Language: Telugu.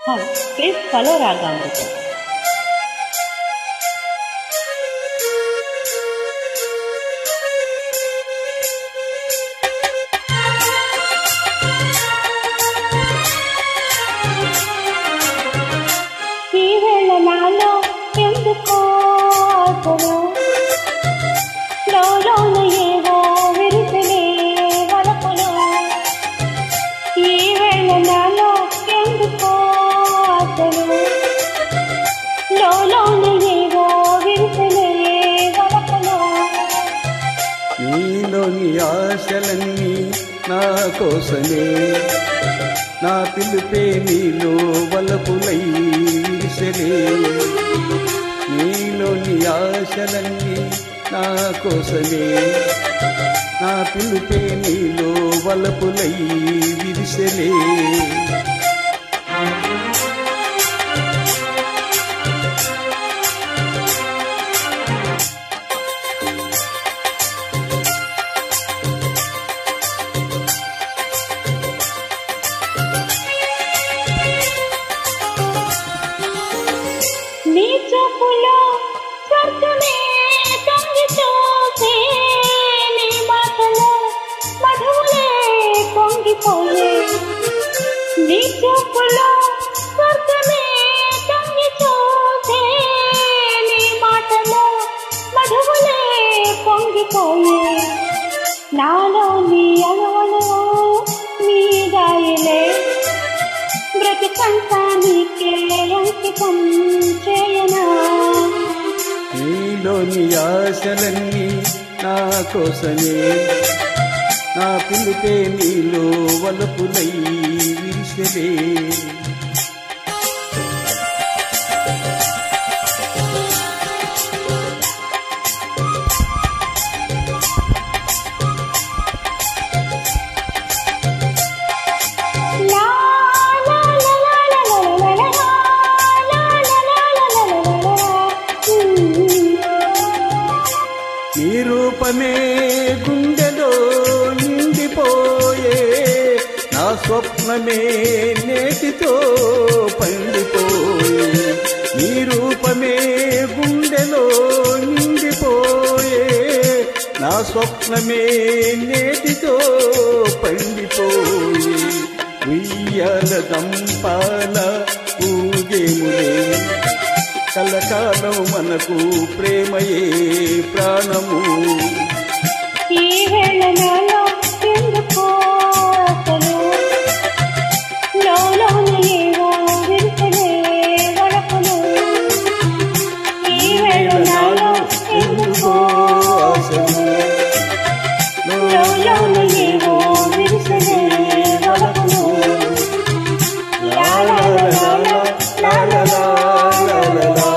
Hi, please follow Ragamrita. నీలోని ఆశలన్నీ నా కోసమే, నా పిలుపే నీలో వలపులై విరిసెలే. నీలోని ఆశలన్నీ నా కోసమే, నా పిలుపే నీలో వలపులై విరిసెలే. నీ చూపులో స్వర్గమే తొంగి చూసే, నీ మాటలో మధువులే పొంగిపోయే. నీ చూపులో స్వర్గమే తొంగి చూసే, నీ మాటలో మధువులే పొంగిపోయే. నాలో నీ అణువణువు నీ దాయిలే, బ్రతుకంతా నీకే అంకితం చేయనా. నీలోని ఆశలన్నీ నా కోసమే, నా పిలుపే నీలో వలపులై విరిసెలే. నీ రూపమే గుండెలో నిండిపోయే, నా స్వప్నమే నేటితో పండిపోయే. నీ రూపమే గుండెలో నిండిపోయే, నా స్వప్నమే నేటితో పండిపోయే. ఉయ్యాల దంపాల ఊగేములే, కలకాలం మనకు ప్రేమయే ప్రాణము. ఈ వేళ నాలో ఎందుకో అసలు, లోలోన ఏవో విరిసెలే వలపులు. ఈ వేళ నాలో ఎందుకో అసలు, లోలోన ఏవో విరిసెలే వలపులు. లా లా లా లా లా లా లా లా లా.